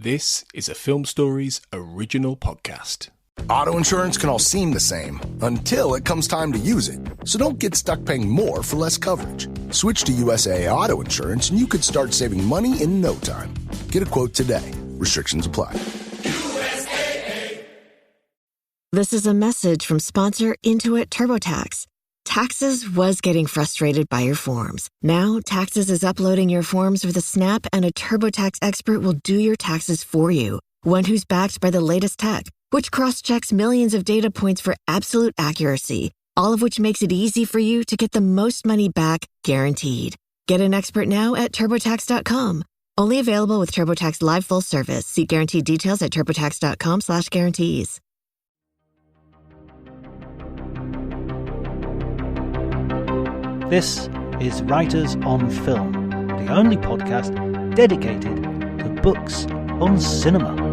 This is a Film Stories original podcast. Auto insurance can all seem the same until it comes time to use it. So don't get stuck paying more for less coverage. Switch to USAA Auto Insurance and you could start saving money in no time. Get a quote today. Restrictions apply. USAA. This is a message from sponsor Intuit TurboTax. Taxes was getting frustrated by your forms. Now, Taxes is uploading your forms with a snap, and a TurboTax expert will do your taxes for you. One who's backed by the latest tech, which cross-checks millions of data points for absolute accuracy, all of which makes it easy for you to get the most money back, guaranteed. Get an expert now at TurboTax.com. Only available with TurboTax Live Full Service. See guaranteed details at TurboTax.com/guarantees. This is Writers on Film, the only podcast dedicated to books on cinema.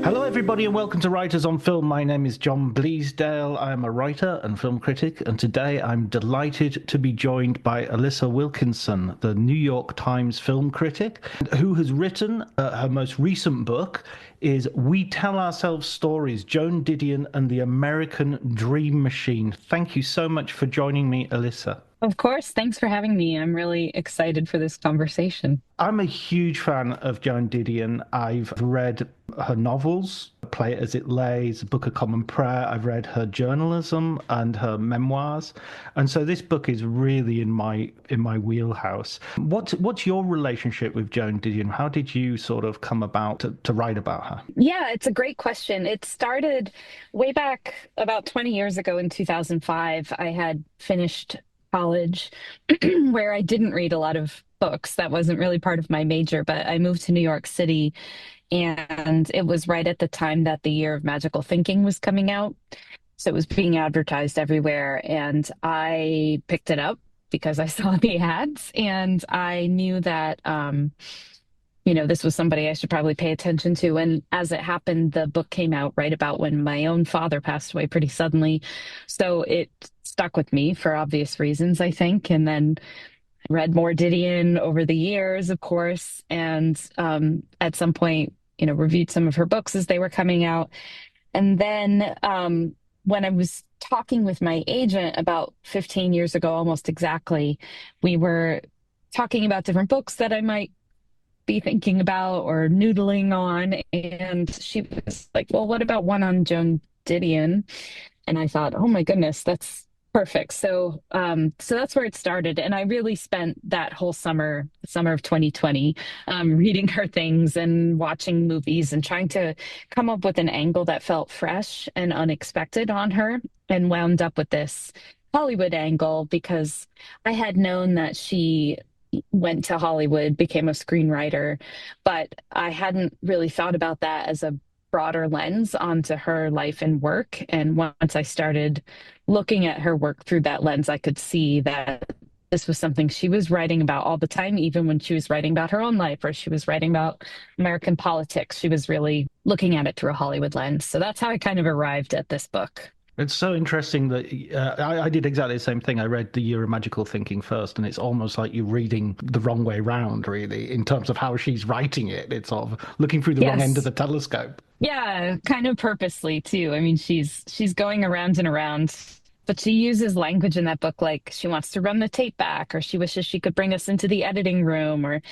Hello everybody and welcome to Writers on Film. My name is John Bleasdale. I am a writer and film critic, and today I'm delighted to be joined by Alissa Wilkinson, the New York Times film critic, who has written her most recent book is We Tell Ourselves Stories, Joan, Didion and the American Dream Machine. Thank you so much for joining me, Alissa. Of course. Thanks for having me. I'm really excited for this conversation. I'm a huge fan of Joan Didion. I've read her novels, Play It As It Lays, Book of Common Prayer. I've read her journalism and her memoirs. And so this book is really in my wheelhouse. What's your relationship with Joan Didion? How did you sort of come about to write about her? Yeah, it's a great question. It started way back about 20 years ago in 2005. I had finished college where I didn't read a lot of books. That wasn't really part of my major, but I moved to New York City, and it was right at the time that The Year of Magical Thinking was coming out. So it was being advertised everywhere, and I picked it up because I saw the ads, and I knew that this was somebody I should probably pay attention to. And as it happened, the book came out right about when my own father passed away pretty suddenly. So it stuck with me for obvious reasons, I think. And then I read more Didion over the years, of course. And at some point, reviewed some of her books as they were coming out. And then when I was talking with my agent about 15 years ago, almost exactly, we were talking about different books that I might be thinking about or noodling on, and she was like, well, what about one on Joan Didion? And I thought, oh my goodness, that's perfect. So that's where it started, and I really spent that whole summer of 2020 reading her things and watching movies and trying to come up with an angle that felt fresh and unexpected on her, and wound up with this Hollywood angle because I had known that she went to Hollywood, became a screenwriter, but I hadn't really thought about that as a broader lens onto her life and work. And once I started looking at her work through that lens, I could see that this was something she was writing about all the time, even when she was writing about her own life or she was writing about American politics. She was really looking at it through a Hollywood lens. So that's how I kind of arrived at this book. It's so interesting that I did exactly the same thing. I read The Year of Magical Thinking first, and it's almost like you're reading the wrong way round, really, in terms of how she's writing it. It's sort of looking through the wrong end of the telescope. Yeah, kind of purposely, too. I mean, she's going around and around, but she uses language in that book like she wants to run the tape back, or she wishes she could bring us into the editing room, or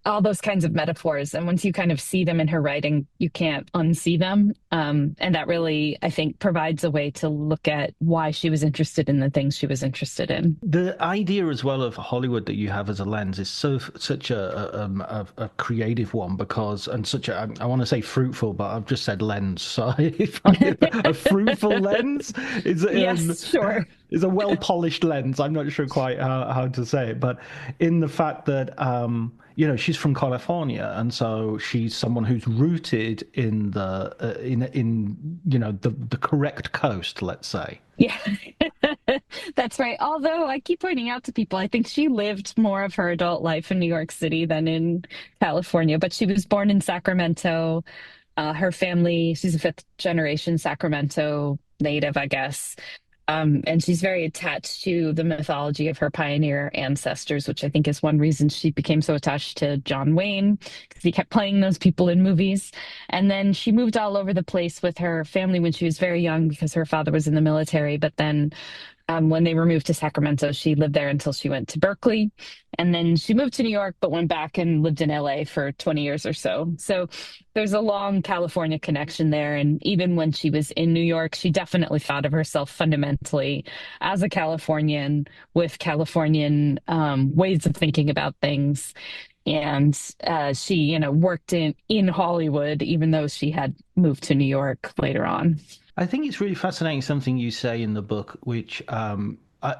all those kinds of metaphors. And once you kind of see them in her writing, you can't unsee them. And that really, I think, provides a way to look at why she was interested in the things she was interested in. The idea as well of Hollywood that you have as a lens is such a creative one because, and such a, I want to say fruitful, but I've just said lens. So a fruitful lens is, yes, sure. is a well-polished lens. I'm not sure quite how to say it, but in the fact that, she's from California, and so she's someone who's rooted in the the correct coast, let's say. Yeah, that's right. Although I keep pointing out to people, I think she lived more of her adult life in New York City than in California, but she was born in Sacramento, Her family, she's a fifth generation Sacramento native, I guess. And she's very attached to the mythology of her pioneer ancestors, which I think is one reason she became so attached to John Wayne, because he kept playing those people in movies. And then she moved all over the place with her family when she was very young because her father was in the military. But then when they were moved to Sacramento, she lived there until she went to Berkeley. And then she moved to New York, but went back and lived in LA for 20 years or so. So there's a long California connection there. And even when she was in New York, she definitely thought of herself fundamentally as a Californian with Californian ways of thinking about things. And she, worked in Hollywood, even though she had moved to New York later on. I think it's really fascinating something you say in the book, which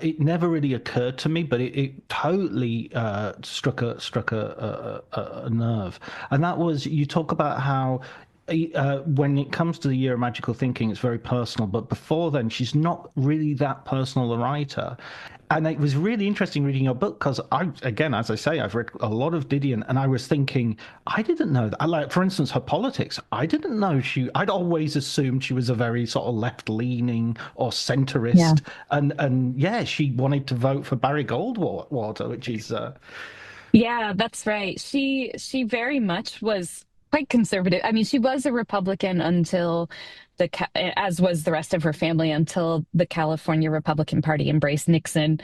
it never really occurred to me, but it totally struck a nerve, and that was you talk about how. When it comes to the year of magical thinking, it's very personal. But before then, she's not really that personal a writer. And it was really interesting reading your book because again, as I say, I've read a lot of Didion, and I was thinking, I didn't know that. Like, for instance, her politics. I didn't know I'd always assumed she was a very sort of left-leaning or Yeah. centrist, and yeah, she wanted to vote for Barry Goldwater, which is Yeah, that's right. She very much was quite conservative. I mean, she was a Republican until as was the rest of her family, until the California Republican Party embraced Nixon.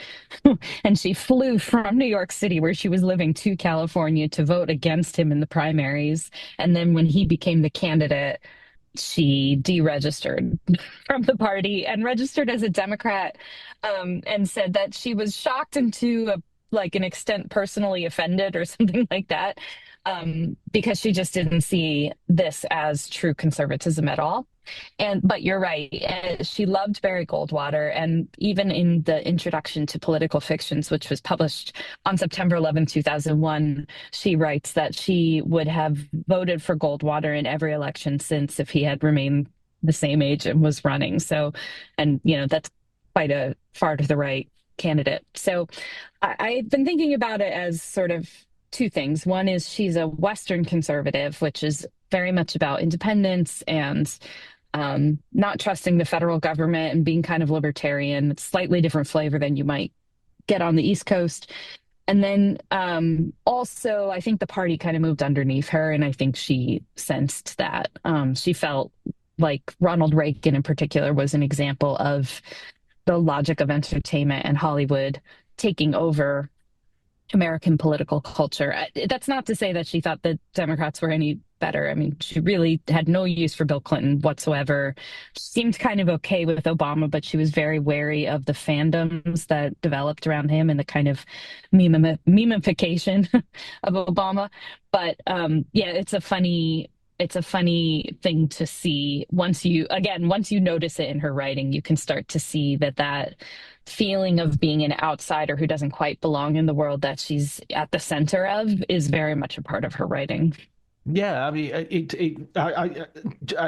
And she flew from New York City, where she was living, to California to vote against him in the primaries. And then when he became the candidate, she deregistered from the party and registered as a Democrat, and said that she was shocked and to like an extent personally offended or something like that, because she just didn't see this as true conservatism at all. But you're right. She loved Barry Goldwater, and even in the introduction to Political Fictions, which was published on September 2001, she writes that she would have voted for Goldwater in every election since if he had remained the same age and was running. So, and that's quite a far to the right candidate. So I've been thinking about it as sort of two things. One is she's a Western conservative, which is very much about independence and not trusting the federal government and being kind of libertarian. It's slightly different flavor than you might get on the East Coast. And then also, I think the party kind of moved underneath her, and I think she sensed that. She felt like Ronald Reagan in particular was an example of the logic of entertainment and Hollywood taking over American political culture. That's not to say that she thought the Democrats were any better. I mean, she really had no use for Bill Clinton whatsoever. She seemed kind of okay with Obama, but she was very wary of the fandoms that developed around him and the kind of memification of Obama. But yeah, it's a funny thing to see. Once you notice it in her writing, you can start to see that feeling of being an outsider who doesn't quite belong in the world that she's at the center of is very much a part of her writing. Yeah, I mean,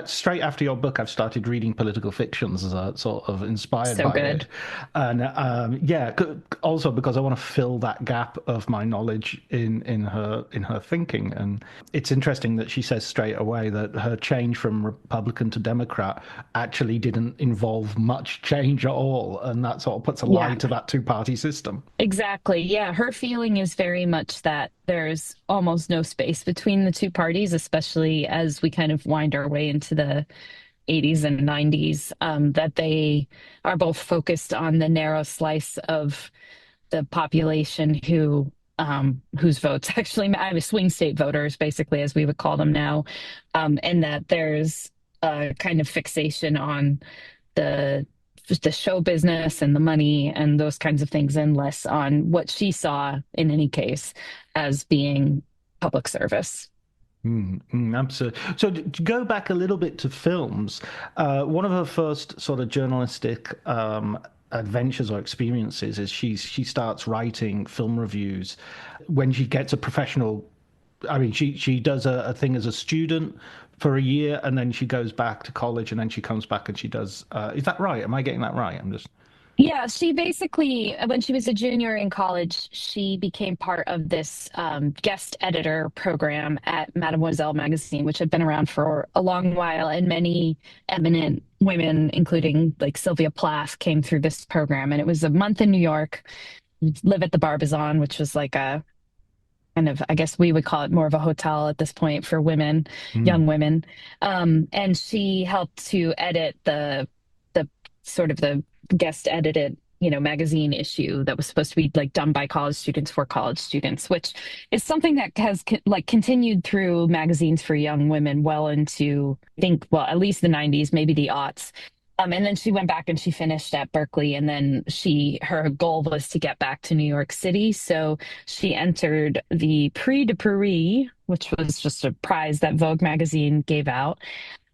straight after your book, I've started reading political fictions, sort of inspired So by good. it, and yeah, also because I want to fill that gap of my knowledge in her thinking, and it's interesting that she says straight away that her change from Republican to Democrat actually didn't involve much change at all, and that sort of puts a lie Yeah. to that two-party system. Exactly. Yeah. Her feeling is very much that there's almost no space between the two parties, especially as we kind of wind our way into the 80s and 90s, that they are both focused on the narrow slice of the population whose votes actually matter, swing state voters, basically, as we would call them now, and that there's a kind of fixation on the the show business and the money and those kinds of things, and less on what she saw in any case as being public service. Absolutely. So to go back a little bit to films, one of her first sort of journalistic adventures or experiences is she starts writing film reviews when she gets a professional. I mean, she does a thing as a student for a year, and then she goes back to college, and then she comes back and she does. Is that right? Am I getting that right? I'm just. Yeah, she basically, when she was a junior in college, she became part of this guest editor program at Mademoiselle magazine, which had been around for a long while, and many eminent women, including like Sylvia Plath, came through this program. And it was a month in New York. You'd live at the Barbizon, which was like a kind of, I guess we would call it more of a hotel at this point for women, Hmm. young women. And she helped to edit the sort of the guest edited, magazine issue that was supposed to be like done by college students for college students, which is something that has like continued through magazines for young women well into, I think, well, at least the 90s, maybe the aughts. And then she went back and she finished at Berkeley, and then her goal was to get back to New York City. So she entered the Prix de Paris, which was just a prize that Vogue magazine gave out.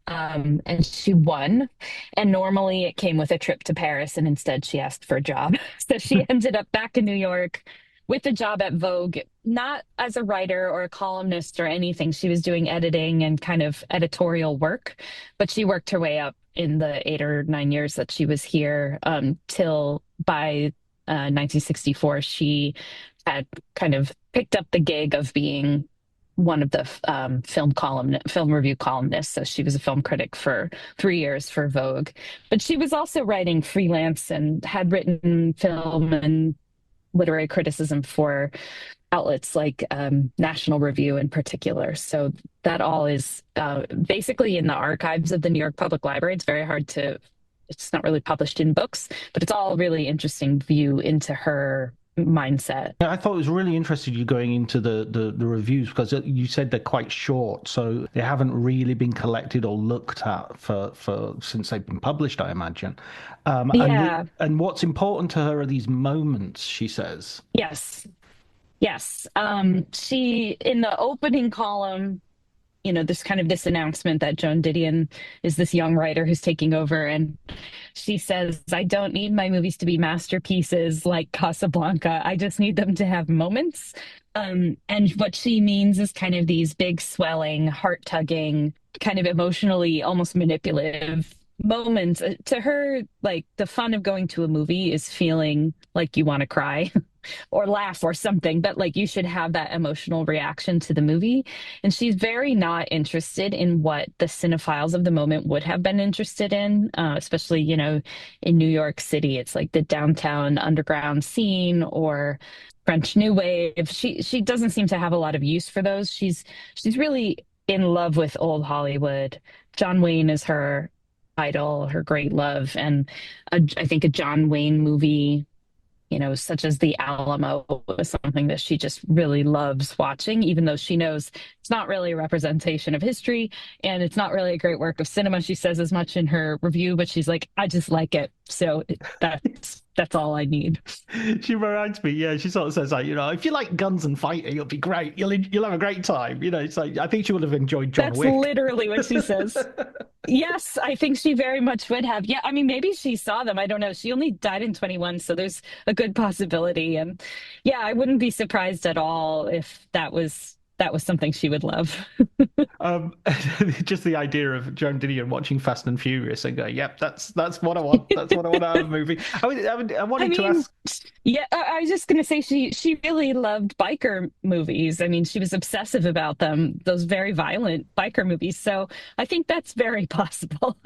And she won. And normally it came with a trip to Paris, and instead she asked for a job. So she ended up back in New York with a job at Vogue, not as a writer or a columnist or anything. She was doing editing and kind of editorial work, but she worked her way up in the 8 or 9 years that she was here, till by 1964, she had kind of picked up the gig of being one of the film review columnists. So she was a film critic for 3 years for Vogue, but she was also writing freelance and had written film and literary criticism for outlets like National Review in particular. So that all is basically in the archives of the New York Public Library. It's very hard to, it's not really published in books, but it's all really interesting view into her mindset. Yeah, I thought it was really interesting you going into the reviews because you said they're quite short, so they haven't really been collected or looked at for since they've been published, I imagine. Yeah. And what's important to her are these moments, she says. Yes. Yes. She, in the opening column, this kind of this announcement that Joan Didion is this young writer who's taking over. And she says, I don't need my movies to be masterpieces like Casablanca. I just need them to have moments. And what she means is kind of these big, swelling, heart tugging, kind of emotionally almost manipulative moments. To her, like the fun of going to a movie is feeling like you want to cry or laugh or something, but like you should have that emotional reaction to the movie. And she's very not interested in what the cinephiles of the moment would have been interested in, especially, in New York City. It's like the downtown underground scene or French New Wave. She doesn't seem to have a lot of use for those. She's really in love with old Hollywood. John Wayne is her idol, her great love, and I think a John Wayne movie, such as The Alamo, is something that she just really loves watching, even though she knows it's not really a representation of history and it's not really a great work of cinema. She says as much in her review, but she's like, I just like it. So that's all I need. She reminds me, yeah, she sort of says like, if you like guns and fighting, it'll be great. You'll have a great time. It's like I think she would have enjoyed John That's Wick. literally what she says. Yes, I think she very much would have. Yeah, I mean, maybe she saw them. I don't know. She only died in 21, so there's a good possibility. And yeah, I wouldn't be surprised at all if that was something she would love. Um, just the idea of Joan Didion watching Fast and Furious and going, "Yep, that's what I want. That's what I want out of a movie." I I wanted to mean, ask. yeah, I was just gonna say she really loved biker movies. I mean, she was obsessive about them, those very violent biker movies. So I think that's very possible.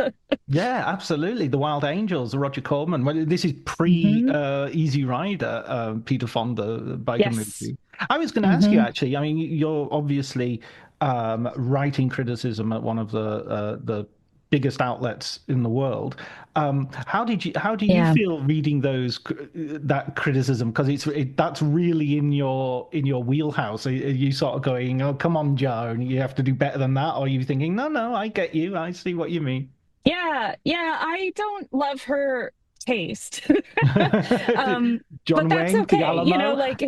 Yeah, absolutely. The Wild Angels, Roger Corman. Well, this is pre Hmm. Easy Rider, Peter Fonda biker Yes. movie. I was going to ask you Hmm. actually. I mean, you're obviously writing criticism at one of the biggest outlets in the world. How do you Yeah. feel reading that criticism? Because that's really in your wheelhouse. Are you sort of going, "Oh, come on, Joan, you have to do better than that," or are you thinking, "No, no, I get you. I see what you mean." Yeah, yeah, I don't love her taste. But John that's Wayne, The okay. Alamo.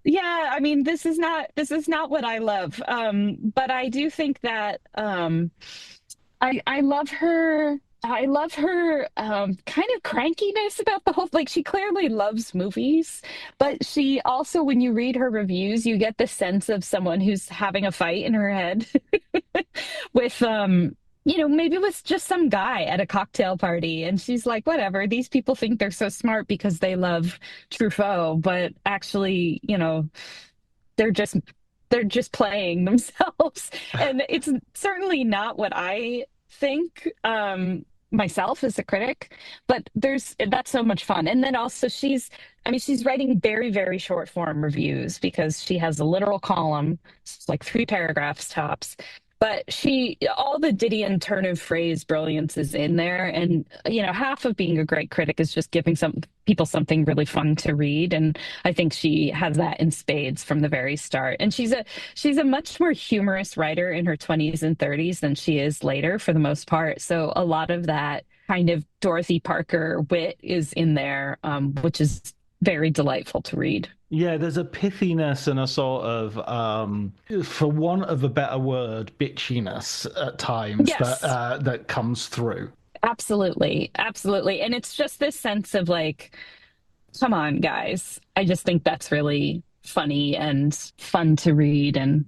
Yeah, I mean, this is not what I love. But I do think that I love her. I love her kind of crankiness about the whole, like she clearly loves movies, but she also, when you read her reviews, you get the sense of someone who's having a fight in her head with maybe it was just some guy at a cocktail party, and she's like, whatever, these people think they're so smart because they love Truffaut, but actually, they're just they're just playing themselves. And it's certainly not what I think myself as a critic, but that's so much fun. And then also she's writing very, very short form reviews because she has a literal column, it's like 3 paragraphs tops. But all the Didion turn of phrase brilliance is in there. And, half of being a great critic is just giving some people something really fun to read. And I think she has that in spades from the very start. And she's a much more humorous writer in her 20s and 30s than she is later for the most part. So a lot of that kind of Dorothy Parker wit is in there, which is very delightful to read. Yeah, there's a pithiness and a sort of, for want of a better word, bitchiness at times Yes, that comes through. absolutely. Absolutely. And it's just this sense of like, come on, guys. I just think that's really funny and fun to read and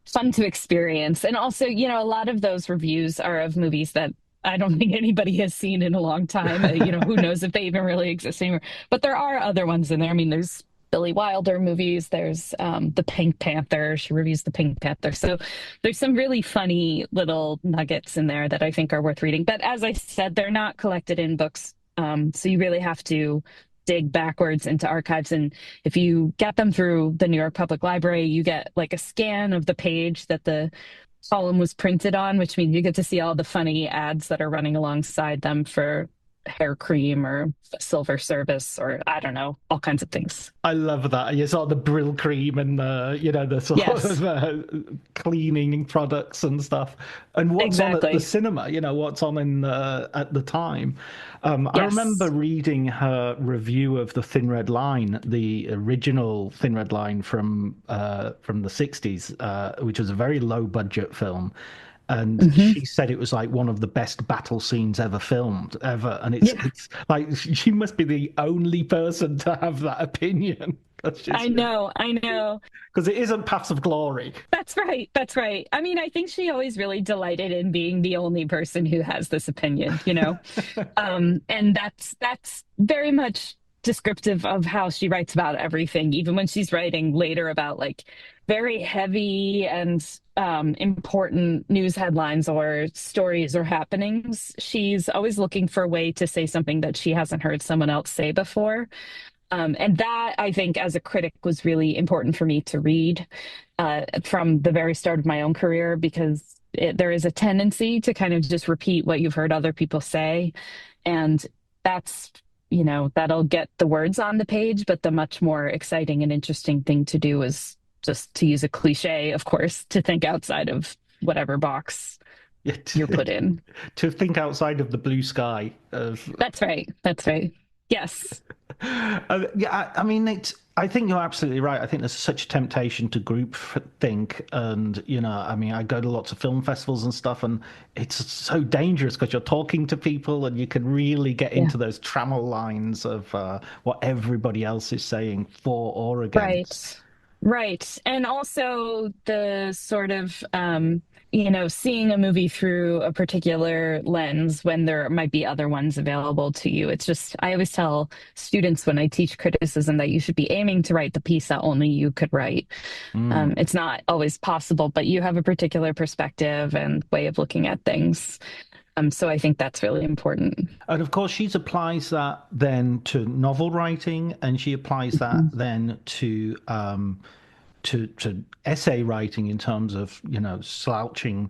fun to experience. And also, a lot of those reviews are of movies that I don't think anybody has seen in a long time. Who knows if they even really exist anymore. But there are other ones in there. I mean, there's Billy Wilder movies. There's the Pink Panther. She reviews the Pink Panther. So there's some really funny little nuggets in there that I think are worth reading. But as I said, they're not collected in books. So you really have to dig backwards into archives. And if you get them through the New York Public Library, you get like a scan of the page that the column was printed on, which means you get to see all the funny ads that are running alongside them for hair cream or silver service or I don't know, all kinds of things. I love that. You saw the Brill cream and the sort Yes, of cleaning products and stuff. And what's on at the exactly. cinema, what's on at the time. I remember Yes. reading her review of The Thin Red Line, the original Thin Red Line from the 60s, which was a very low budget film. And Hmm. she said it was like one of the best battle scenes ever filmed, ever. And it's Yeah, it's like she must be the only person to have that opinion. That's I just know. I know. because it isn't Paths of Glory. That's right. That's right. I mean, I think she always really delighted in being the only person who has this opinion. And that's very much descriptive of how she writes about everything, even when she's writing later about like very heavy and important news headlines or stories or happenings. She's always looking for a way to say something that she hasn't heard someone else say before. And that, I think, as a critic, was really important for me to read from the very start of my own career because there is a tendency to kind of just repeat what you've heard other people say. And that's, that'll get the words on the page. But the much more exciting and interesting thing to do is just to use a cliche, of course, to think outside of whatever box Yeah, you're put in. to think outside of the blue sky of That's right. That's right. Yes. yeah, I mean, I think you're absolutely right. I think there's such a temptation to group think, and I mean, I go to lots of film festivals and stuff, and it's so dangerous because you're talking to people, and you can really get Yeah. into those trammel lines of what everybody else is saying for or against. Right. Right. And also the sort of, seeing a movie through a particular lens when there might be other ones available to you. It's just, I always tell students when I teach criticism that you should be aiming to write the piece that only you could write. Mm. It's not always possible, but you have a particular perspective and way of looking at things. So I think that's really important. And of course, she applies that then to novel writing, and she applies that Mhm. then to essay writing in terms of slouching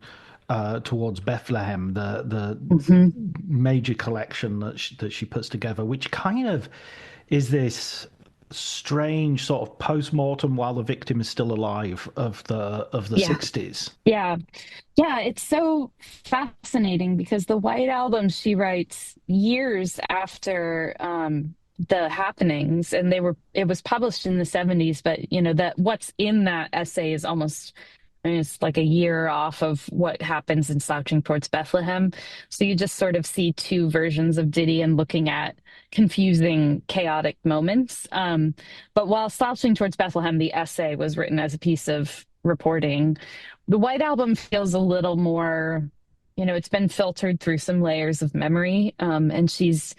towards Bethlehem, the Mhm. major collection that she puts together, which kind of is this strange sort of post-mortem while the victim is still alive of the Yeah. 60s. Yeah. Yeah, it's so fascinating because the White Album she writes years after the happenings, and it was published in the 70s, but that what's in that essay is almost, I mean, it's like a year off of what happens in Slouching Towards Bethlehem. So you just sort of see two versions of Didion looking at confusing, chaotic moments. But while Slouching Towards Bethlehem, the essay was written as a piece of reporting, the White Album feels a little more it's been filtered through some layers of memory. And she's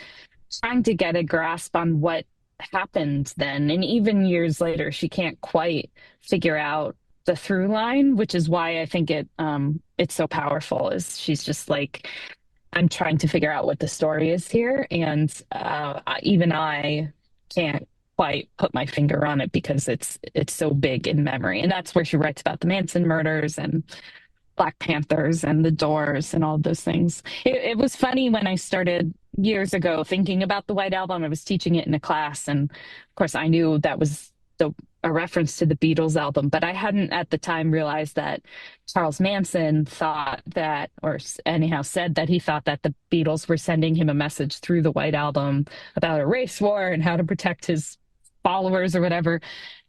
trying to get a grasp on what happened then. And even years later, she can't quite figure out the through line, which is why I think it's so powerful, is she's just like, I'm trying to figure out what the story is here. And even I can't quite put my finger on it because it's so big in memory. And that's where she writes about the Manson murders and Black Panthers and the Doors and all of those things. It was funny when I started years ago thinking about the White Album. I was teaching it in a class, and of course, I knew that was a reference to the Beatles album, but I hadn't at the time realized that Charles Manson thought that, or anyhow said that he thought that the Beatles were sending him a message through the White Album about a race war and how to protect his followers or whatever.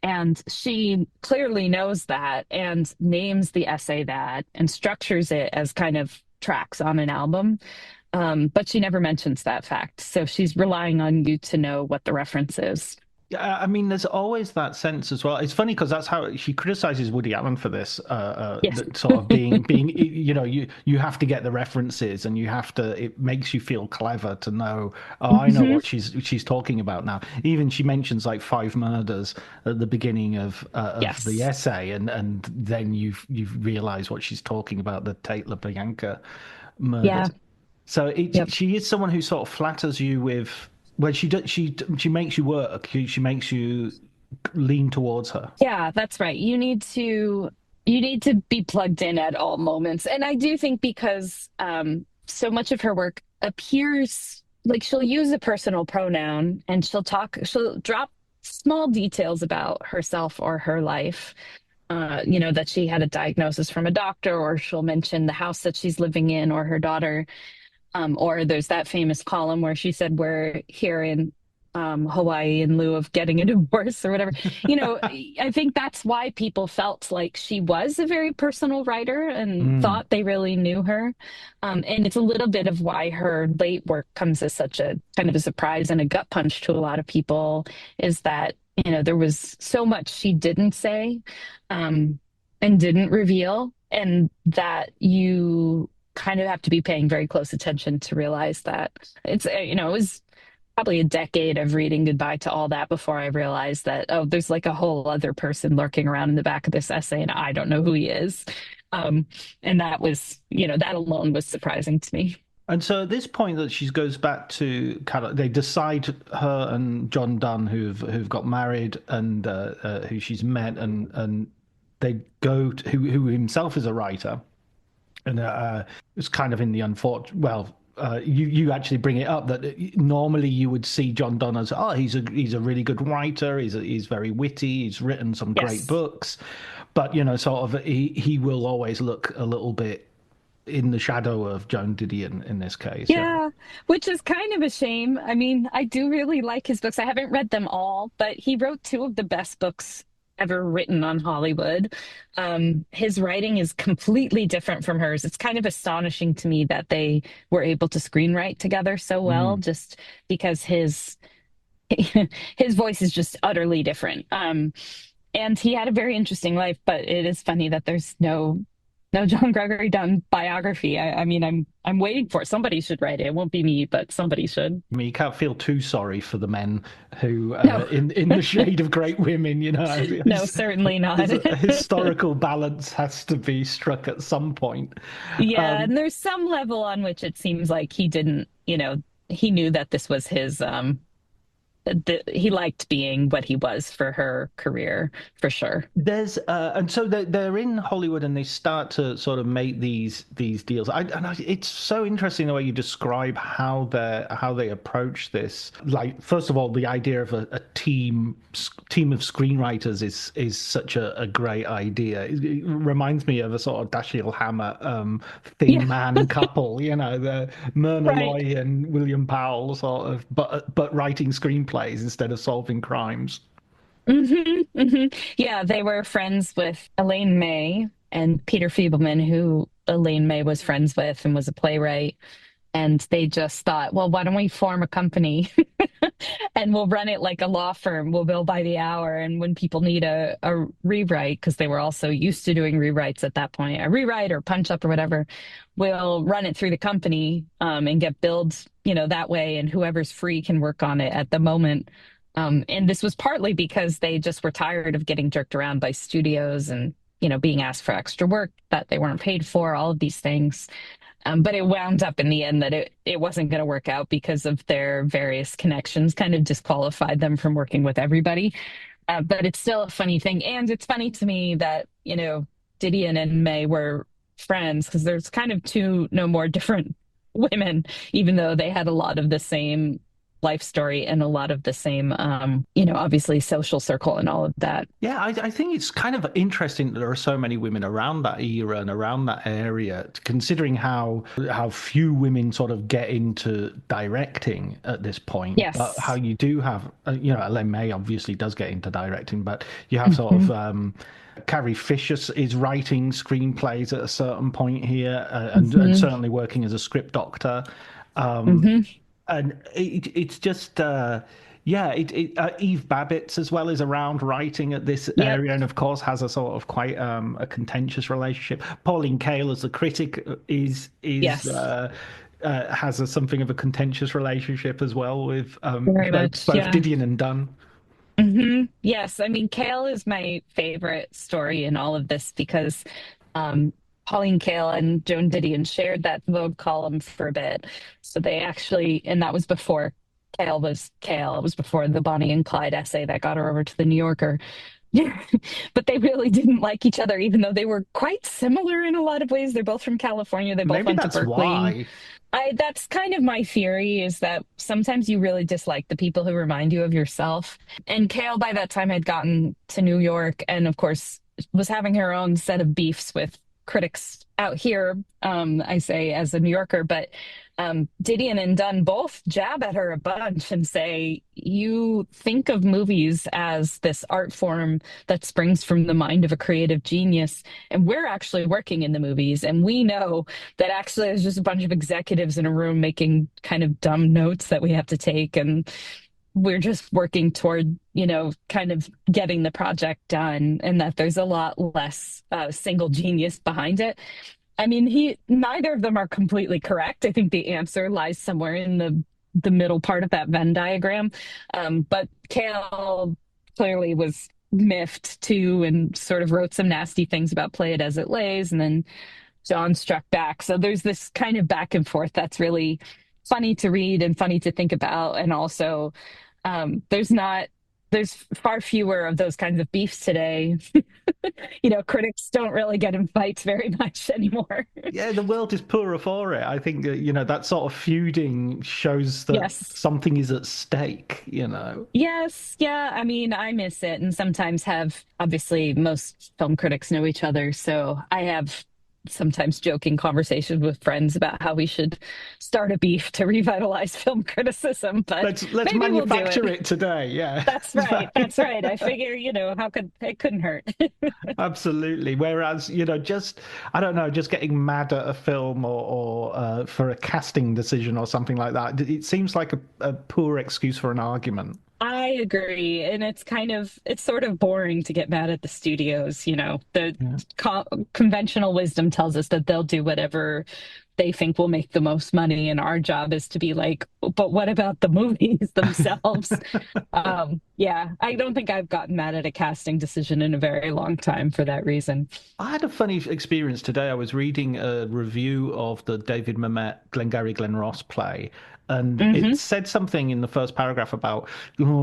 And she clearly knows that and names the essay that and structures it as kind of tracks on an album. But she never mentions that fact. So she's relying on you to know what the reference is. Yeah, I mean, there's always that sense as well. It's funny because that's how she criticizes Woody Allen for this, Yes. sort of being, you have to get the references, and it makes you feel clever to know, oh, I know what she's talking about now. Even she mentions like five murders at the beginning of Yes. the essay, and then you realize what she's talking about, the Tate LaBianca murders. Yeah. So Yep. she is someone who sort of flatters you with. Well, she makes you work. She makes you lean towards her. Yeah, that's right. You need to be plugged in at all moments. And I do think because so much of her work appears like she'll use a personal pronoun and she'll drop small details about herself or her life. That she had a diagnosis from a doctor, or she'll mention the house that she's living in or her daughter. Or there's that famous column where she said, we're here in Hawaii in lieu of getting a divorce or whatever. I think that's why people felt like she was a very personal writer and thought they really knew her. And it's a little bit of why her late work comes as such a kind of a surprise and a gut punch to a lot of people, is that, there was so much she didn't say and didn't reveal, and that you kind of have to be paying very close attention to realize that it was probably a decade of reading goodbye to all that before I realized that, oh, there's like a whole other person lurking around in the back of this essay and I don't know who he is. And that was, that alone was surprising to me. And so at this point that she goes back to they decide, her and John Donne, who've got married and who she's met, and they go to, who himself is a writer. And it's kind of in the unfortunate. Well, you actually bring it up that normally you would see John Donne as, he's a really good writer. He's very witty. He's written some great books, but sort of he will always look a little bit in the shadow of Joan Didion in this case. Yeah, which is kind of a shame. I mean, I do really like his books. I haven't read them all, but he wrote two of the best books ever written on Hollywood. His writing is completely different from hers. It's kind of astonishing to me that they were able to screenwrite together so well, just because his voice is just utterly different. And he had a very interesting life, but it is funny that there's no John Gregory Dunn biography. I mean, I'm waiting for it. Somebody should write it. It won't be me, but somebody should. I mean, you can't feel too sorry for the men who, No. in the shade of great women, No, certainly not. A historical balance has to be struck at some point. Yeah, and there's some level on which it seems like he didn't, he knew that this was his, he liked being what he was for her career, for sure. There's and so they're in Hollywood and they start to sort of make these deals. It's so interesting the way you describe how they approach this. Like, first of all, the idea of a team of screenwriters is such a great idea. It reminds me of a sort of Dashiell Hammett Thin Man couple, the Myrna Loy and William Powell sort of, but writing screenplays instead of solving crimes. Yeah, they were friends with Elaine May and Peter Feebleman, who Elaine May was friends with and was a playwright. And they just thought, well, why don't we form a company? and we'll run it like a law firm. We'll bill by the hour. And when people need a rewrite, because they were also used to doing rewrites at that point, a rewrite or punch up or whatever, we'll run it through the company and get billed, that way. And whoever's free can work on it at the moment. And this was partly because they just were tired of getting jerked around by studios and, being asked for extra work that they weren't paid for, all of these things. But it wound up in the end that it wasn't going to work out because of their various connections kind of disqualified them from working with everybody. But it's still a funny thing. And it's funny to me that, Didion and May were friends because there's kind of two no more different women, even though they had a lot of the same life story and a lot of the same, obviously social circle and all of that. Yeah, I think it's kind of interesting that there are so many women around that era and around that area, considering how few women sort of get into directing at this point. Yes. But how you do have, Elaine May obviously does get into directing, but you have sort of Carrie Fisher is writing screenplays at a certain point here, and certainly working as a script doctor. And it's just, Eve Babbitt as well is around writing at this area, and of course has a sort of quite a contentious relationship. Pauline Kael as the critic is Yes. Has something of a contentious relationship as well with Very much, both yeah. Didion and Dunn. Yes, I mean, Kael is my favorite story in all of this because Pauline Kael and Joan Didion shared that Vogue column for a bit. So they actually, and that was before Kael was Kael. It was before the Bonnie and Clyde essay that got her over to the New Yorker. Yeah, but they really didn't like each other, even though they were quite similar in a lot of ways. They're both from California. They both Maybe went to that's Berkeley. why. That's kind of my theory is that sometimes you really dislike the people who remind you of yourself. And Kael by that time had gotten to New York and of course was having her own set of beefs with critics out here, I say as a New Yorker, but Didion and Dunn both jab at her a bunch and say, you think of movies as this art form that springs from the mind of a creative genius, and we're actually working in the movies, and we know that actually there's just a bunch of executives in a room making kind of dumb notes that we have to take, and we're just working toward, kind of getting the project done, and that there's a lot less single genius behind it. I mean, neither of them are completely correct. I think the answer lies somewhere in the middle part of that Venn diagram. But Kael clearly was miffed too and sort of wrote some nasty things about Play It As It Lays. And then John struck back. So there's this kind of back and forth that's really funny to read and funny to think about. And also, there's far fewer of those kinds of beefs today. Critics don't really get in fights very much anymore. Yeah, the world is poorer for it. I think that, that sort of feuding shows that Yes. something is at stake, Yes, yeah. I mean, I miss it and sometimes obviously, most film critics know each other. So I have sometimes joking conversations with friends about how we should start a beef to revitalize film criticism. But let's maybe manufacture we'll do it today. Yeah, That's right. That's right. I figure, it couldn't hurt. absolutely. Whereas, I don't know, just getting mad at a film or for a casting decision or something like that, it seems like a poor excuse for an argument. I agree. And it's sort of boring to get mad at the studios. Conventional wisdom tells us that they'll do whatever they think will make the most money. And our job is to be like, but what about the movies themselves? Yeah, I don't think I've gotten mad at a casting decision in a very long time for that reason. I had a funny experience today. I was reading a review of the David Mamet, Glengarry Glen Ross play, and it said something in the first paragraph about,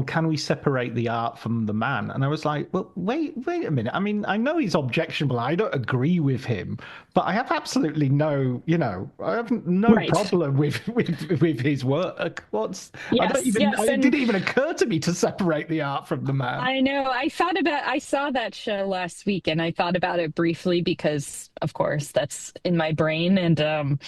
can we separate the art from the man? And I was like, well, wait a minute. I mean, I know he's objectionable. I don't agree with him, but I have absolutely I have no Right. problem with his work. Yes, yes, it didn't even occur to me to separate the art from the man. I know. I saw that show last week and I thought about it briefly because, of course, that's in my brain. And,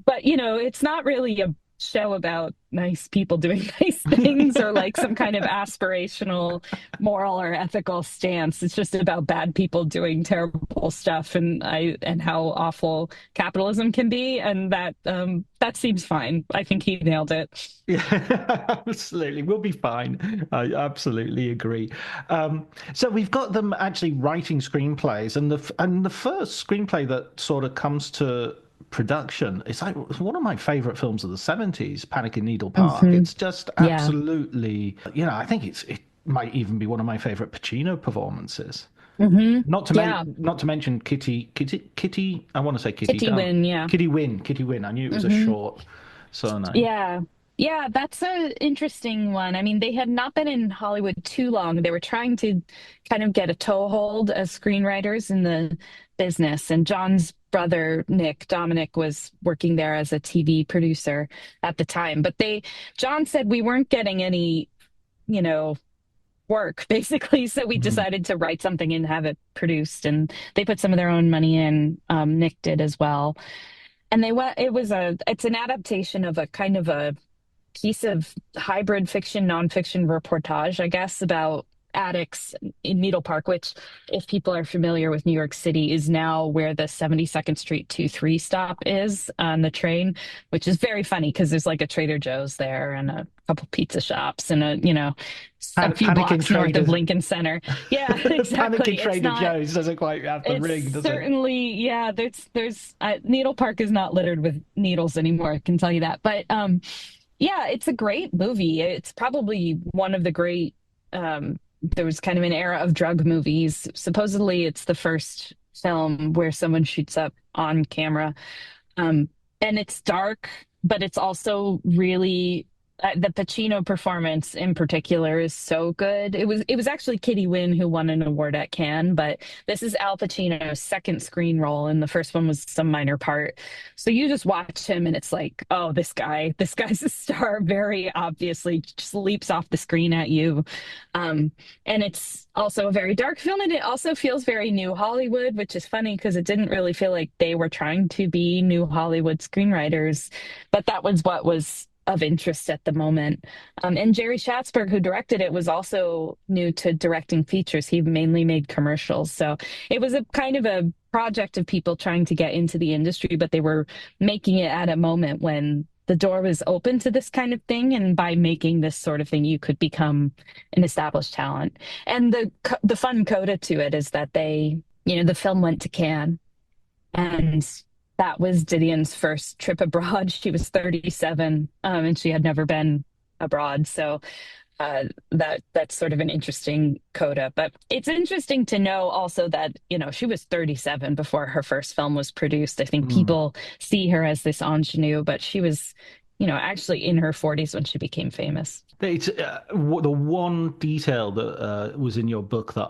but, it's not really a show about nice people doing nice things or like some kind of aspirational moral or ethical stance. It's just about bad people doing terrible stuff and how awful capitalism can be. And that seems fine. I think he nailed it. Yeah, absolutely. We'll be fine. I absolutely agree. So we've got them actually writing screenplays, and the first screenplay that sort of comes to production, it's one of my favorite films of the 70s, Panic in Needle Park. Hmm. It's just Yeah. absolutely, I think it might even be one of my favorite Pacino performances. Hmm. Yeah. Not to mention Kitty. I want to say Kitty. Kitty Win. Yeah. Kitty Win. I knew it was a Hmm. short surname. Yeah. Yeah, that's an interesting one. I mean, they had not been in Hollywood too long. They were trying to kind of get a toehold as screenwriters in the business. And John's brother, Nick, Dominic, was working there as a TV producer at the time. But John said we weren't getting any, you know, work basically. So we Mhm. decided to write something and have it produced. And they put some of their own money in. Nick did as well. And it's an adaptation of a kind of a piece of hybrid fiction, nonfiction reportage, I guess, about addicts in Needle Park, which, if people are familiar with New York City, is now where the 72nd Street 2-3 stop is on the train, which is very funny because there's like a Trader Joe's there and a couple pizza shops and a few Panic in blocks north of Trader, Lincoln Center. Yeah, Panic in exactly. It's Trader not. Joe's doesn't quite have the It's ring, does it? certainly, yeah, there's Needle Park is not littered with needles anymore, I can tell you that. But yeah, it's a great movie. It's probably one of the great there was kind of an era of drug movies. Supposedly it's the first film where someone shoots up on camera. And it's dark, but it's also really the Pacino performance in particular is so good. It was actually Kitty Wynn who won an award at Cannes, but this is Al Pacino's second screen role, and the first one was some minor part. So you just watch him, and it's like, oh, this guy's a star. Very obviously, just leaps off the screen at you. And it's also a very dark film, and it also feels very new Hollywood, which is funny because it didn't really feel like they were trying to be new Hollywood screenwriters, but that was what was of interest at the moment. And Jerry Schatzberg, who directed it, was also new to directing features. He mainly made commercials. So it was a kind of a project of people trying to get into the industry, but they were making it at a moment when the door was open to this kind of thing. And by making this sort of thing, you could become an established talent. And the fun coda to it is that the film went to Cannes, and that was Didion's first trip abroad. She was 37, and she had never been abroad. So that's sort of an interesting coda. But it's interesting to know also that, she was 37 before her first film was produced. I think Mm. people see her as this ingenue, but she was, actually in her 40s when she became famous. It's the one detail that was in your book that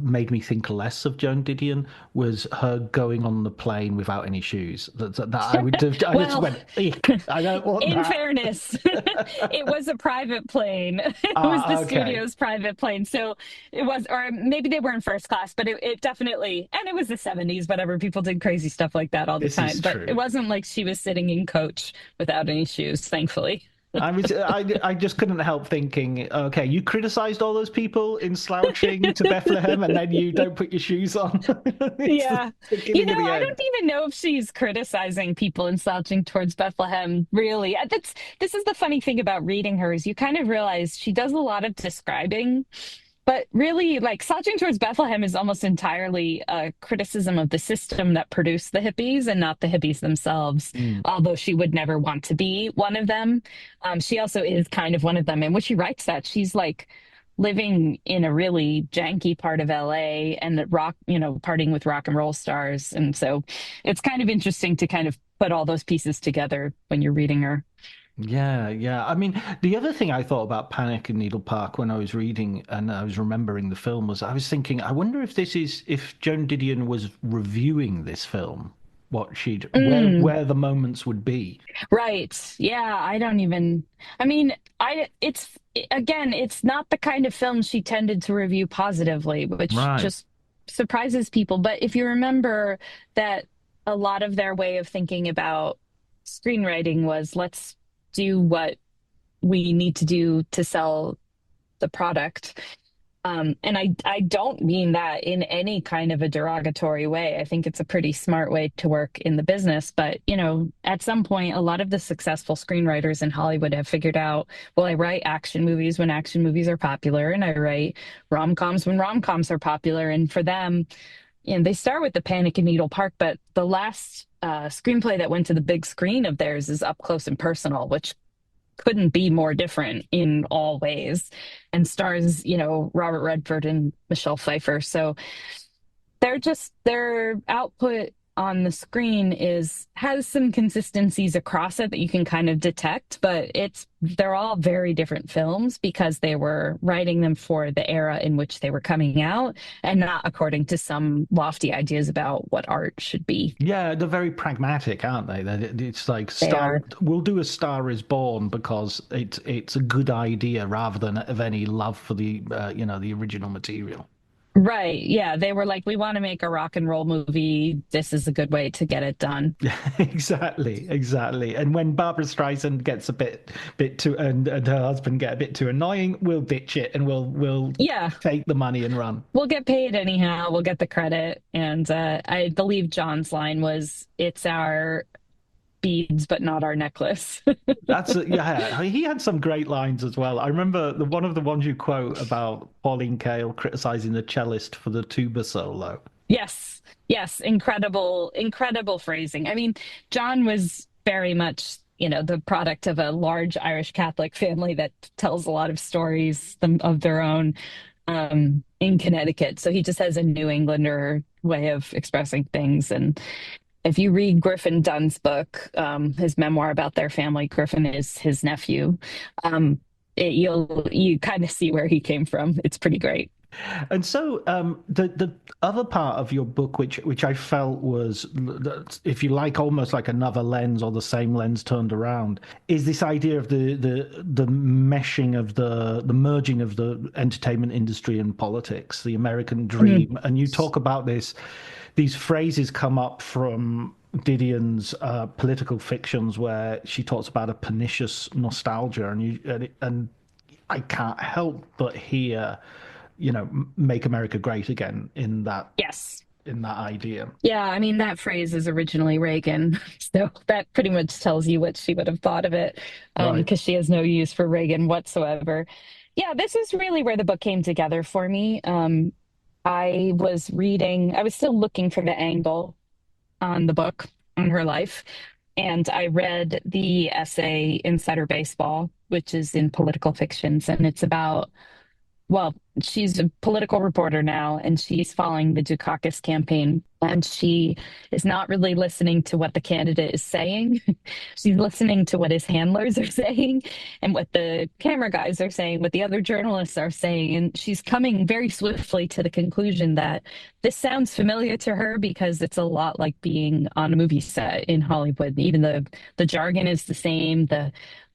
made me think less of Joan Didion was her going on the plane without any shoes. That I would have, I just Well, went, "Eek, I don't want in that." fairness, it was a private plane. It was the Okay, studio's private plane. So it was, or maybe they were in first class, but it definitely, and it was the 70s, whatever. People did crazy stuff like that all the this time. is But it true. wasn't like she was sitting in coach without any shoes, thankfully. I just couldn't help thinking, okay, you criticized all those people in slouching to Bethlehem, and then you don't put your shoes on. It's Yeah. the beginning of the I end. don't even know if she's criticizing people and slouching towards Bethlehem, really. This is the funny thing about reading her is you kind of realize she does a lot of describing, but really like slouching towards Bethlehem is almost entirely a criticism of the system that produced the hippies and not the hippies themselves, Mm. although she would never want to be one of them. She also is kind of one of them. And when she writes that, she's like living in a really janky part of LA and partying with rock and roll stars. And so it's kind of interesting to kind of put all those pieces together when you're reading her. Yeah, yeah. I mean, the other thing I thought about Panic in Needle Park when I was reading and I was remembering the film was I was thinking, I wonder if Joan Didion was reviewing this film, Mm, where the moments would be. right. Yeah. I don't even, I mean, again, it's not the kind of film she tended to review positively, which Right. just surprises people. But if you remember that a lot of their way of thinking about screenwriting was let's do what we need to do to sell the product. And I don't mean that in any kind of a derogatory way. I think it's a pretty smart way to work in the business. But, at some point, a lot of the successful screenwriters in Hollywood have figured out, well, I write action movies when action movies are popular, and I write rom-coms when rom-coms are popular. And for them, they start with the Panic in Needle Park, but the last screenplay that went to the big screen of theirs is Up Close and Personal, which couldn't be more different in all ways, and stars, Robert Redford and Michelle Pfeiffer. So their output on the screen has some consistencies across it that you can kind of detect, but they're all very different films because they were writing them for the era in which they were coming out and not according to some lofty ideas about what art should be. Yeah, they're very pragmatic, aren't they? It's like They are. we'll do A Star Is Born because it's a good idea rather than of any love for the original material. Right. Yeah. They were like, we want to make a rock and roll movie. This is a good way to get it done. Exactly, exactly. And when Barbara Streisand gets a bit too, and her husband get a bit too annoying, we'll ditch it and we'll Yeah. take the money and run. We'll get paid anyhow. We'll get the credit. And I believe John's line was, it's our beads, but not our necklace. Yeah. He had some great lines as well. I remember one of the ones you quote about Pauline Kael criticizing the cellist for the tuba solo. Yes. Yes. Incredible, incredible phrasing. I mean, John was very much, the product of a large Irish Catholic family that tells a lot of stories of their own in Connecticut. So he just has a New Englander way of expressing things. And if you read Griffin Dunn's book, his memoir about their family, Griffin is his nephew. You kind of see where he came from. It's pretty great. And so the other part of your book, which I felt was, if you like, almost like another lens or the same lens turned around, is this idea of the meshing of the merging of the entertainment industry and politics, the American dream. Mm-hmm. And you talk about these phrases come up from Didion's political fictions, where she talks about a pernicious nostalgia, and I can't help but hear, make America great again in that. Yes. In that idea. Yeah, I mean, that phrase is originally Reagan. So that pretty much tells you what she would have thought of it, because she has no use for Reagan whatsoever. Yeah, this is really where the book came together for me. I was still looking for the angle on the book, on her life. And I read the essay Insider Baseball, which is in political fictions. And it's about, well, she's a political reporter now, and she's following the Dukakis campaign. And she is not really listening to what the candidate is saying. She's listening to what his handlers are saying and what the camera guys are saying, what the other journalists are saying. And she's coming very swiftly to the conclusion that this sounds familiar to her because it's a lot like being on a movie set in Hollywood. Even the jargon is the same, the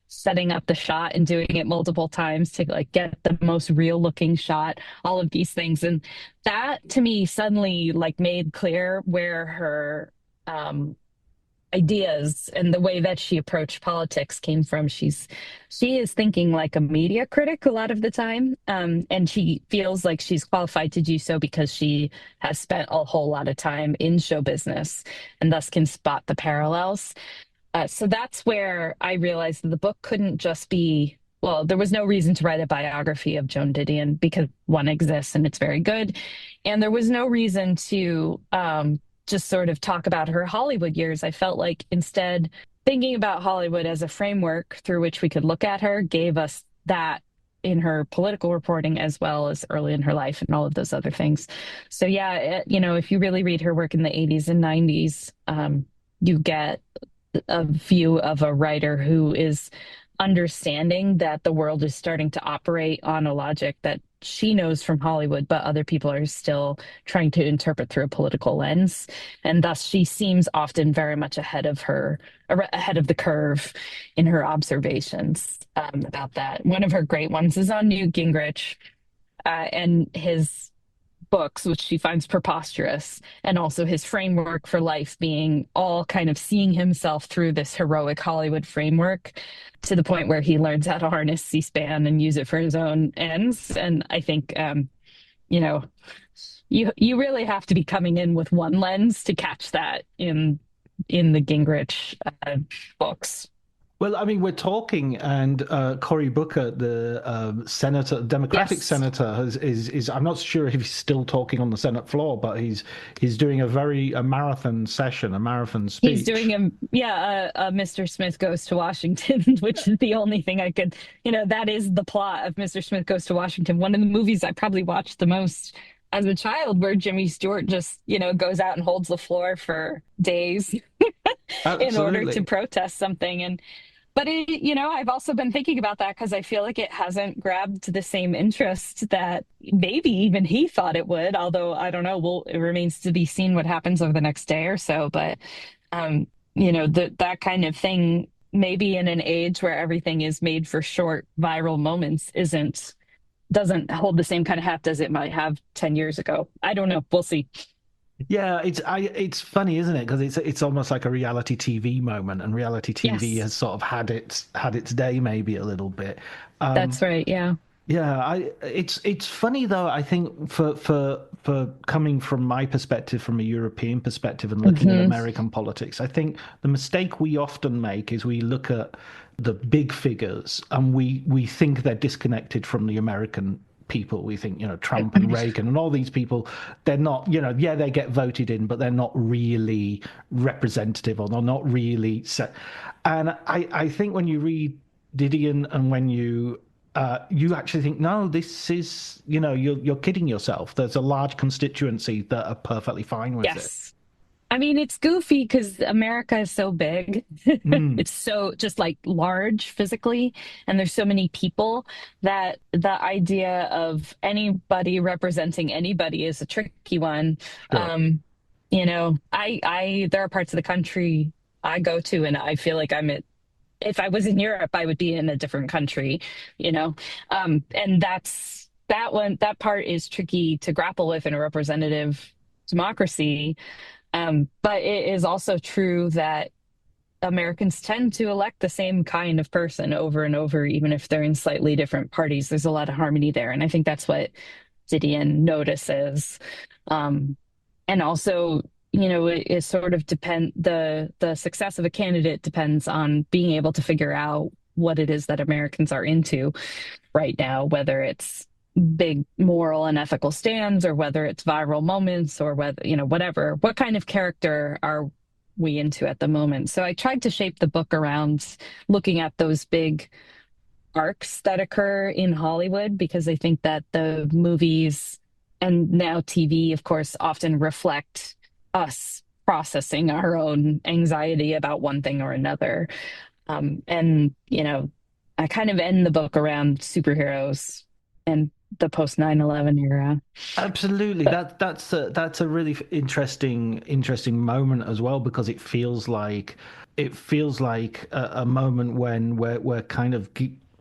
setting up the shot and doing it multiple times to get the most real looking shot, all of these things. And that to me suddenly made clear where her ideas and the way that she approached politics came from. She is thinking like a media critic a lot of the time. And she feels like she's qualified to do so because she has spent a whole lot of time in show business and thus can spot the parallels. So that's where I realized that the book couldn't just be, well, there was no reason to write a biography of Joan Didion because one exists and it's very good. And there was no reason to just sort of talk about her Hollywood years. I felt like instead thinking about Hollywood as a framework through which we could look at her gave us that in her political reporting as well as early in her life and all of those other things. So yeah, if you really read her work in the 80s and 90s, you get a view of a writer who is understanding that the world is starting to operate on a logic that she knows from Hollywood, but other people are still trying to interpret through a political lens. And thus she seems often very much ahead of the curve in her observations about that. One of her great ones is on Newt Gingrich and his books, which she finds preposterous, and also his framework for life being all kind of seeing himself through this heroic Hollywood framework to the point where he learns how to harness C-SPAN and use it for his own ends. And I think, you know, you really have to be coming in with one lens to catch that in the Gingrich books. Well, I mean, we're talking, and Cory Booker, the senator, Democratic Yes. senator, is. I'm not sure if he's still talking on the Senate floor, but he's doing a marathon session, a marathon speech. He's doing Mr. Smith Goes to Washington, which is the only thing I could, that is the plot of Mr. Smith Goes to Washington. One of the movies I probably watched the most as a child, where Jimmy Stewart just, goes out and holds the floor for days in order to protest something. But I've also been thinking about that because I feel like it hasn't grabbed the same interest that maybe even he thought it would. Although I don't know, it remains to be seen what happens over the next day or so. But that kind of thing, maybe in an age where everything is made for short viral moments, doesn't hold the same kind of heft as it might have 10 years ago. I don't know. We'll see. Yeah, it's funny, isn't it? Because it's almost like a reality TV moment, and reality TV has sort of had its day maybe a little bit. That's right. Yeah. Yeah, it's funny though. I think for coming from my perspective, from a European perspective, and looking at American politics, I think the mistake we often make is we look at the big figures and we think they're disconnected from the American people. We think, Trump and Reagan and all these people, they're not, they get voted in, but they're not really representative, or they're not really set. And I think when you read Didion and when you actually think, no, this is, you're kidding yourself. There's a large constituency that are perfectly fine with it. I mean, it's goofy because America is so big. It's so just like large physically, and there's so many people that the idea of anybody representing anybody is a tricky one. Sure. There are parts of the country I go to and I feel like if I was in Europe, I would be in a different country, and that part is tricky to grapple with in a representative democracy. But it is also true that Americans tend to elect the same kind of person over and over, even if they're in slightly different parties. There's a lot of harmony there. And I think that's what Didion notices. And also, it sort of the success of a candidate depends on being able to figure out what it is that Americans are into right now, whether it's big moral and ethical stands, or whether it's viral moments, or whether, whatever, what kind of character are we into at the moment. So I tried to shape the book around looking at those big arcs that occur in Hollywood, because I think that the movies and now TV, of course, often reflect us processing our own anxiety about one thing or another. I kind of end the book around superheroes and the post 9/11 era. Absolutely. That's a really interesting moment as well, because it feels like a moment when we're kind of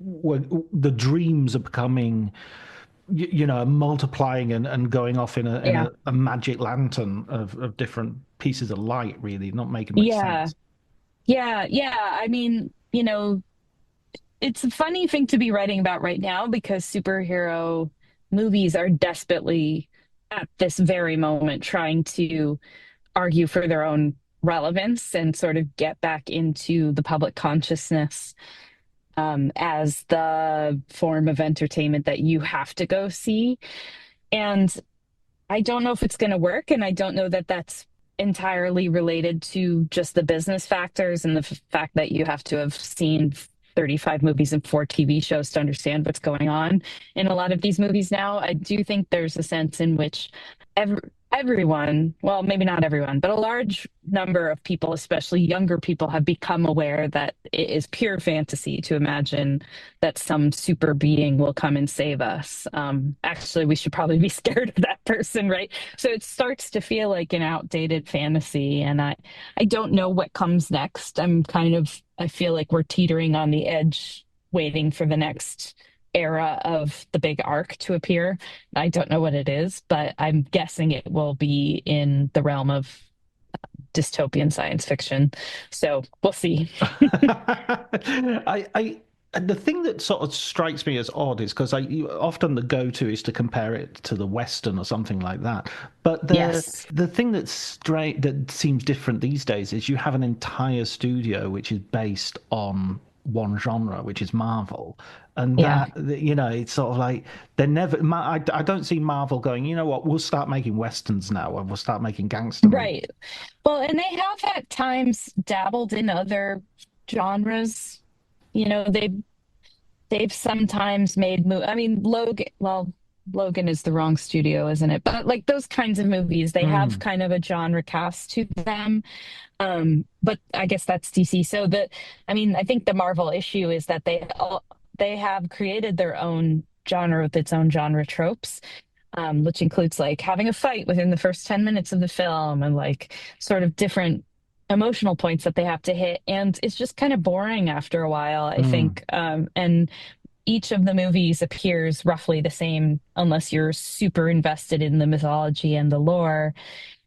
where the dreams are becoming, multiplying and going off in a magic lantern of different pieces of light, really not making much sense. Yeah. I mean, it's a funny thing to be writing about right now, because superhero movies are desperately at this very moment trying to argue for their own relevance and sort of get back into the public consciousness as the form of entertainment that you have to go see. And I don't know if it's going to work. And I don't know that that's entirely related to just the business factors and the fact that you have to have seen 35 movies and 4 TV shows to understand what's going on in a lot of these movies now. I do think there's a sense in which everyone, well, maybe not everyone, but a large number of people, especially younger people, have become aware that it is pure fantasy to imagine that some super being will come and save us. Actually, we should probably be scared of that person, right? So it starts to feel like an outdated fantasy, and I don't know what comes next. I feel like we're teetering on the edge, waiting for the next era of the big arc to appear. I don't know what it is, but I'm guessing it will be in the realm of dystopian science fiction. So we'll see. I and the thing that sort of strikes me as odd is because often the go-to is to compare it to the Western or something like that. But Yes. the thing that's straight that seems different these days is you have an entire studio which is based on one genre, which is Marvel. And Yeah. it's sort of like I don't see Marvel going, you know what, we'll start making Westerns now and we'll start making gangster movies. Right. Well, and they have at times dabbled in other genres. You know, they've sometimes made I mean, Logan, well, Logan is the wrong studio, isn't it? But like those kinds of movies, they have Mm, kind of a genre cast to them. But I guess that's DC. So I mean, I think the Marvel issue is that they have created their own genre with its own genre tropes, which includes like having a fight within the first 10 minutes of the film and like sort of different emotional points that they have to hit. And it's just kind of boring after a while, I mm, think. And each of the movies appears roughly the same unless you're super invested in the mythology and the lore.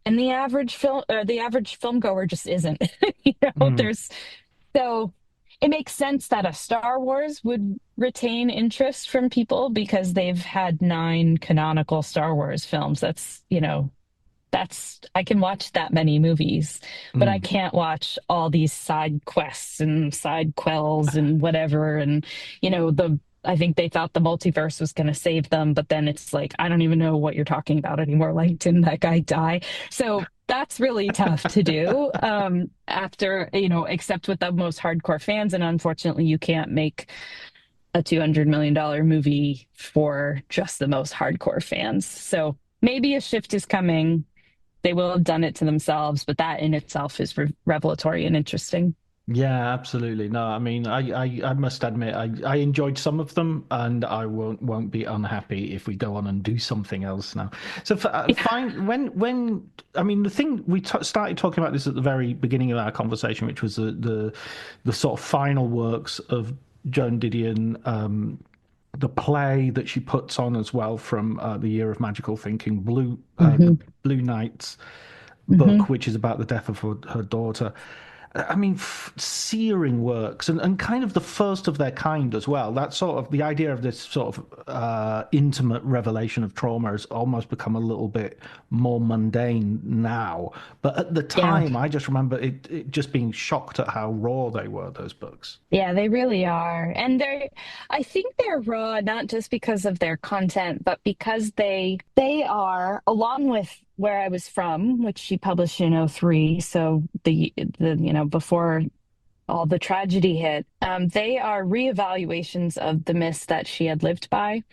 And the average film goer just isn't. You know, mm. so it makes sense that a Star Wars would retain interest from people because they've had nine canonical Star Wars films. I can watch that many movies, but I Mm. can't watch all these side quests and side quells and whatever. And, I think they thought the multiverse was going to save them, but then it's like, I don't even know what you're talking about anymore. Like, didn't that guy die? So that's really tough to do, after, except with the most hardcore fans. And unfortunately, you can't make a $200 million movie for just the most hardcore fans. So maybe a shift is coming. They will have done it to themselves, but that in itself is revelatory and interesting. Yeah, absolutely. No, I mean, I must admit, I enjoyed some of them, and I won't be unhappy if we go on and do something else now. So, fine. When I mean, the thing we started talking about this at the very beginning of our conversation, which was the sort of final works of Joan Didion, the play that she puts on as well from the Year of Magical Thinking, the Hmm. Blue Nights Hmm. book, which is about the death of her daughter. I mean, searing works and kind of the first of their kind as well. That sort of the idea of this sort of intimate revelation of trauma has almost become a little bit more mundane now. But at the Yeah. time, I just remember it just being shocked at how raw they were, those books. Yeah, they really are. And I think they're raw not just because of their content, but because they are, along with Where I Was From, which she published in '03, so before all the tragedy hit, they are reevaluations of the myths that she had lived by.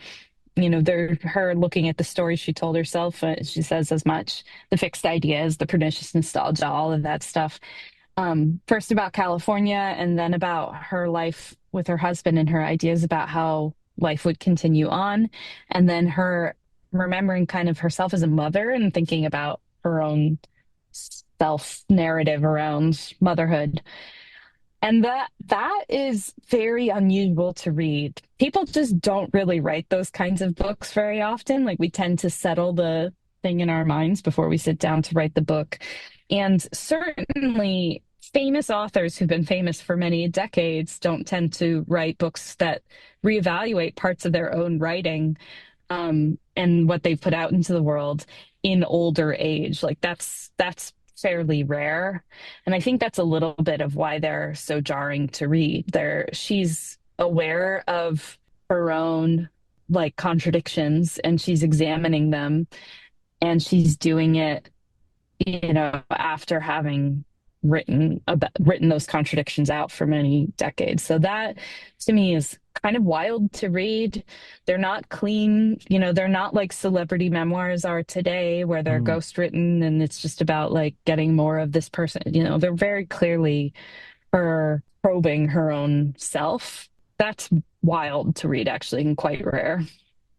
They're her looking at the stories she told herself. She says as much, the fixed ideas, the pernicious nostalgia, all of that stuff, first about California and then about her life with her husband and her ideas about how life would continue on. And then her remembering kind of herself as a mother and thinking about her own self narrative around motherhood. And that is very unusual to read. People just don't really write those kinds of books very often. Like we tend to settle the thing in our minds before we sit down to write the book. And certainly famous authors who've been famous for many decades don't tend to write books that reevaluate parts of their own writing, and what they've put out into the world in older age. Like that's fairly rare. And I think that's a little bit of why they're so jarring to read. She's aware of her own like contradictions and she's examining them, and she's doing it, after having written those contradictions out for many decades. So that to me is kind of wild to read. They're not clean, they're not like celebrity memoirs are today where they're Mm. ghost written and it's just about like getting more of this person. They're very clearly her probing her own self. That's wild to read actually and quite rare.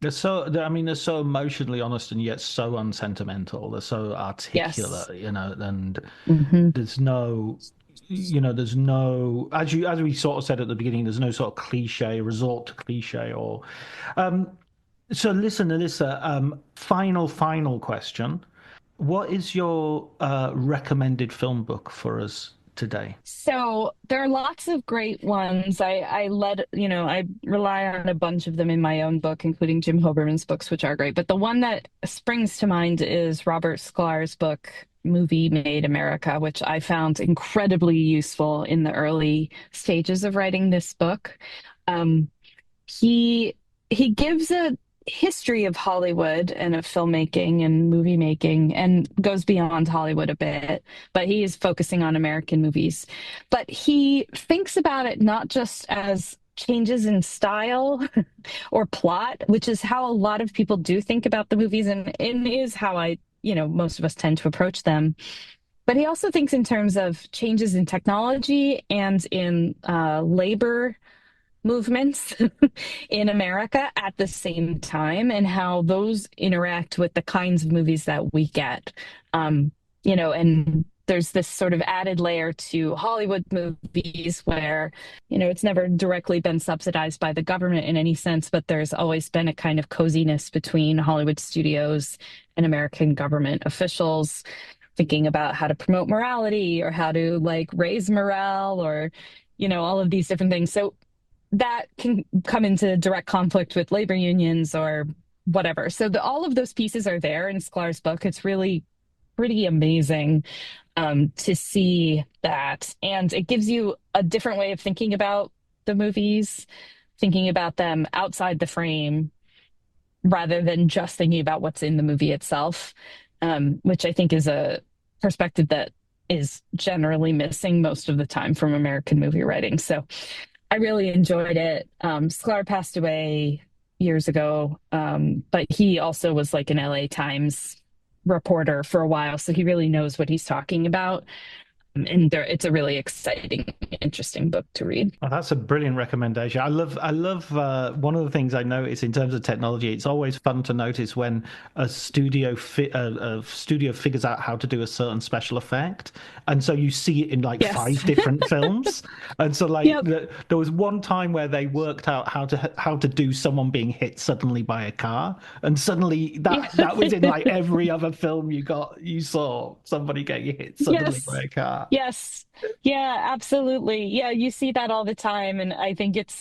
I mean, they're so emotionally honest and yet so unsentimental. They're so Yes. articulate, and Hmm. there's no there's no, as we sort of said at the beginning, there's no sort of cliche, resort to cliche or. Um, so listen, Alyssa, final question. What is your recommended film book for us today? So there are lots of great ones. I rely on a bunch of them in my own book, including Jim Hoberman's books, which are great. But the one that springs to mind is Robert Sklar's book, Movie Made America, which I found incredibly useful in the early stages of writing this book. Um, he he gives a history of Hollywood and of filmmaking and movie making and goes beyond Hollywood a bit, but he is focusing on American movies. But he thinks about it not just as changes in style or plot, which is how a lot of people do think about the movies and is how most of us tend to approach them. But he also thinks in terms of changes in technology and in labor movements in America at the same time and how those interact with the kinds of movies that we get. And there's this sort of added layer to Hollywood movies where, it's never directly been subsidized by the government in any sense, but there's always been a kind of coziness between Hollywood studios and American government officials thinking about how to promote morality or how to like raise morale or, all of these different things. So that can come into direct conflict with labor unions or whatever. So all of those pieces are there in Sklar's book. It's really pretty amazing to see that. And it gives you a different way of thinking about the movies, thinking about them outside the frame rather than just thinking about what's in the movie itself, which I think is a perspective that is generally missing most of the time from American movie writing. So I really enjoyed it. Sklar passed away years ago, but he also was like an LA Times reporter for a while, so he really knows what he's talking about. And it's a really exciting, interesting book to read. Oh, that's a brilliant recommendation. I love. One of the things I notice in terms of technology. It's always fun to notice when a studio figures out how to do a certain special effect, and so you see it in like Yes. 5 different films. And so, like, Yep. there was one time where they worked out how to do someone being hit suddenly by a car, and suddenly that was in like every other film you saw somebody getting hit suddenly Yes. by a car. Yes. Yeah, absolutely. Yeah, you see that all the time. And I think it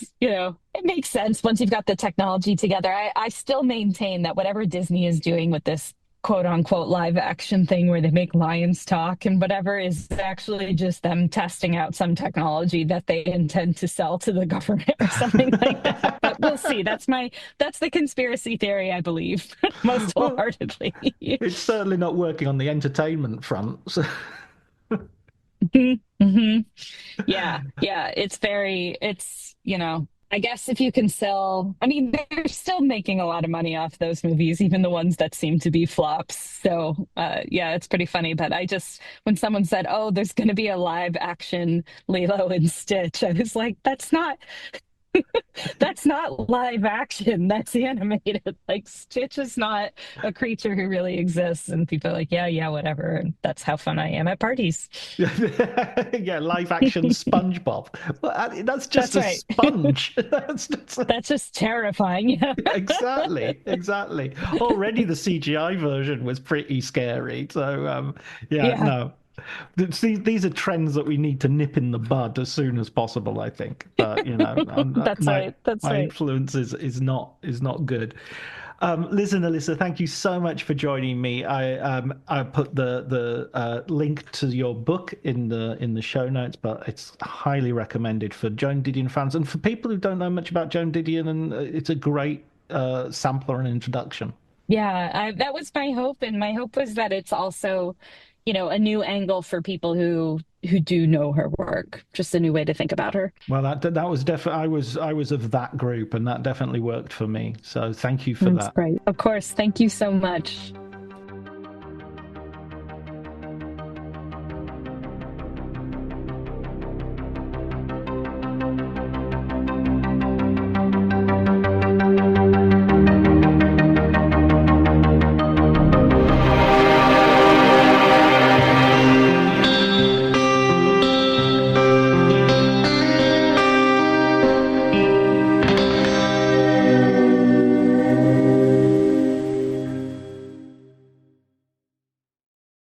makes sense once you've got the technology together. I still maintain that whatever Disney is doing with this quote unquote live action thing where they make lions talk and whatever is actually just them testing out some technology that they intend to sell to the government or something like that. But we'll see. That's the conspiracy theory, I believe, most wholeheartedly. It's certainly not working on the entertainment front. So. hmm Yeah, yeah. I guess if you can sell, I mean, they're still making a lot of money off those movies, even the ones that seem to be flops. So, yeah, it's pretty funny. But when someone said, oh, there's going to be a live action Lilo and Stitch, I was like, that's not live action. That's animated. Like Stitch is not a creature who really exists. And people are like, yeah, whatever. And that's how fun I am at parties. Yeah, live action SpongeBob. Well, that's just That's a right. sponge. That's just terrifying. Yeah. Exactly. Already the CGI version was pretty scary. So, yeah, Yeah. no. These are trends that we need to nip in the bud as soon as possible, I think. But That's my right. That's my right. influence is not good. Listen, Alyssa, thank you so much for joining me. I put the link to your book in the show notes, but it's highly recommended for Joan Didion fans and for people who don't know much about Joan Didion, and it's a great sampler and introduction. Yeah, that was my hope, and my hope was that it's also, a new angle for people who do know her work, just a new way to think about her. Well, that was definitely I was of that group, and that definitely worked for me. So thank you for That's that. great. Of course, thank you so much.